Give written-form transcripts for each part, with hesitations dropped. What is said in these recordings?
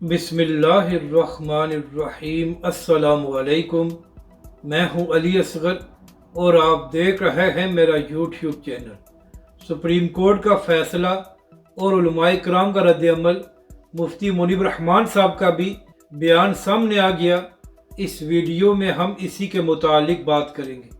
बिस्मिल्लाहिर्रहमानिर्रहीम। अस्सलाम वालेकुम। मैं हूं अली असगर और आप देख रहे हैं मेरा यूट्यूब चैनल। सुप्रीम कोर्ट का फैसला और उलमाए किराम का रद्द-ए-अमल, मुफ्ती मुनीब रहमान साहब का भी बयान सामने आ गया। इस वीडियो में हम इसी के मुतालिक बात करेंगे।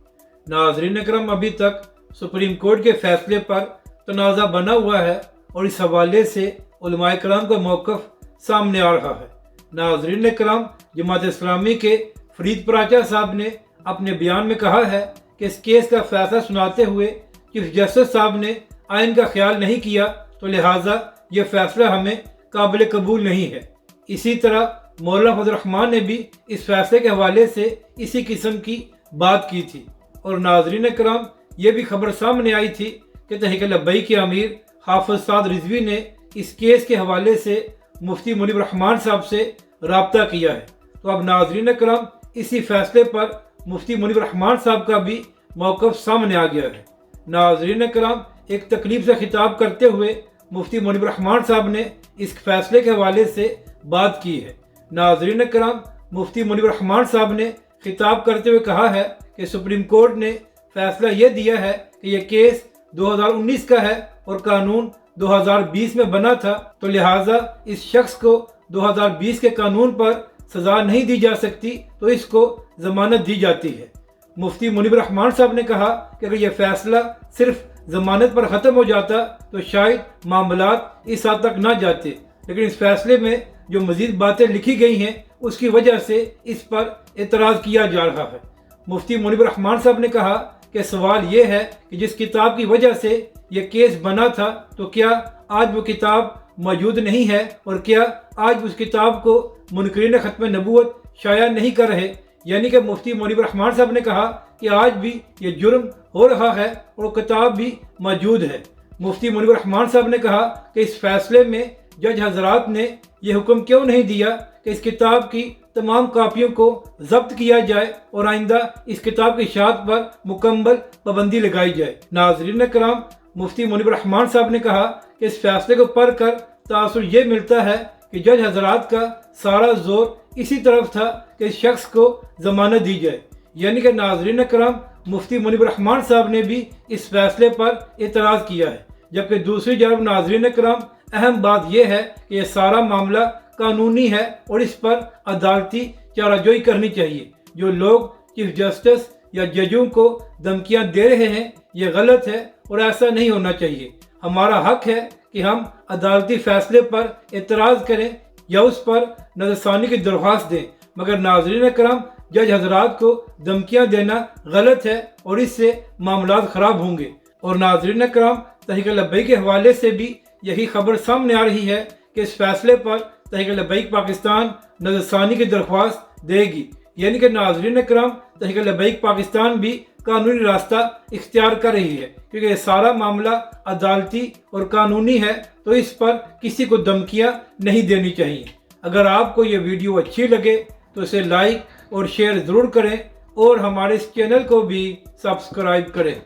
नाज़रीन अकरम, अभी तक सुप्रीम कोर्ट के फैसले पर तनाज़ा बना हुआ है और इस हवाले से उलमाए किराम का मौक़िफ़ सामने आ रहा है। नाज़रीन करम, जमात इस्लामी के फरीद पराचा साहब ने अपने बयान में कहा है कि इस केस का फैसला सुनाते हुए चीफ जस्टिस साहब ने आइन का ख्याल नहीं किया, तो लिहाजा ये फैसला हमें काबिल कबूल नहीं है। इसी तरह मौलाना फजल रहमान ने भी इस फैसले के हवाले से इसी किस्म की बात की थी। और नाज़रीन करम, ये भी खबर सामने आई थी कि तहरीक लब्बैक के अमीर हाफिज साद रिजवी ने इस केस के हवाले से मुफ्ती मुनीब रहमान साहब से रब्ता किया है। तो अब नाज़रीन करम, इसी फैसले पर मुफ्ती मुनीब रहमान साहब का भी मौक़िफ़ सामने आ गया है। नाज़रीन करम, एक तकरीब से खिताब करते हुए मुफ्ती मुनीब रहमान साहब ने इस फैसले के हवाले से बात की है। नाज़रीन करम, मुफ्ती मुनीब रहमान साहब ने खिताब करते हुए कहा है कि सुप्रीम कोर्ट ने फैसला ये दिया है कि यह केस 2019 का है और कानून 2020 में बना था, तो लिहाजा इस शख्स को 2020 के कानून पर सज़ा नहीं दी जा सकती, तो इसको ज़मानत दी जाती है। मुफ्ती मुनीब रहमान साहब ने कहा कि अगर यह फैसला सिर्फ ज़मानत पर ख़त्म हो जाता तो शायद मामलात इस हद तक ना जाते, लेकिन इस फैसले में जो मज़ीद बातें लिखी गई हैं उसकी वजह से इस पर एतराज़ किया जा रहा है। मुफ्ती मुनीब रहमान साहब ने कहा कि सवाल ये है कि जिस किताब की वजह से ये केस बना था, तो क्या आज वो किताब मौजूद नहीं है, और क्या आज उस किताब को मुनकरीन ख़त्म नबूवत शाया नहीं कर रहे। यानी कि मुफ्ती मुनीब रहमान साहब ने कहा कि आज भी ये जुर्म हो रहा है और किताब भी मौजूद है। मुफ्ती मुनीब रहमान साहब ने कहा कि इस फैसले में जज हजरात ने यह हुक्म क्यों नहीं दिया कि इस किताब की तमाम कापियों को जब्त किया जाए और आइंदा इस किताब की इशाअत पर मुकम्मल पाबंदी लगाई जाए। नाज़रीन करम, मुफ्ती मुनीब रहमान साहब ने कहा कि इस फैसले को पढ़कर तासुर ये मिलता है कि जज हजरात का सारा जोर इसी तरफ था कि इस शख्स को जमानत दी जाए। यानी कि नाज़रीन करम, मुफ्ती मुनीब रहमान साहब ने भी इस फैसले पर एतराज़ किया है। जबकि दूसरी जानब नाज़रीन करम, अहम बात यह है कि यह सारा मामला कानूनी है और इस पर अदालती चाराजोई करनी चाहिए। जो लोग चीफ जस्टिस या जजों को धमकियां दे रहे हैं, ये गलत है और ऐसा नहीं होना चाहिए। हमारा हक है कि हम अदालती फैसले पर एतराज़ करें या उस पर नज़रसानी की दरख्वास्त दें, मगर नाज़रीन करम, जज हजरात को धमकियां देना गलत है और इससे मामलात ख़राब होंगे। और नाज़रीन करम, तहरीक लब्बैक के हवाले से भी यही खबर सामने आ रही है कि इस फैसले पर तहरीक लब्बैक पाकिस्तान नज़रसानी की दरख्वास्त देगी। यानी कि नाज़रीन करम, तहरीक लब्बैक पाकिस्तान भी कानूनी रास्ता इख्तियार कर रही है, क्योंकि ये सारा मामला अदालती और कानूनी है, तो इस पर किसी को धमकियां नहीं देनी चाहिए। अगर आपको ये वीडियो अच्छी लगे तो इसे लाइक और शेयर ज़रूर करें और हमारे इस चैनल को भी सब्सक्राइब करें।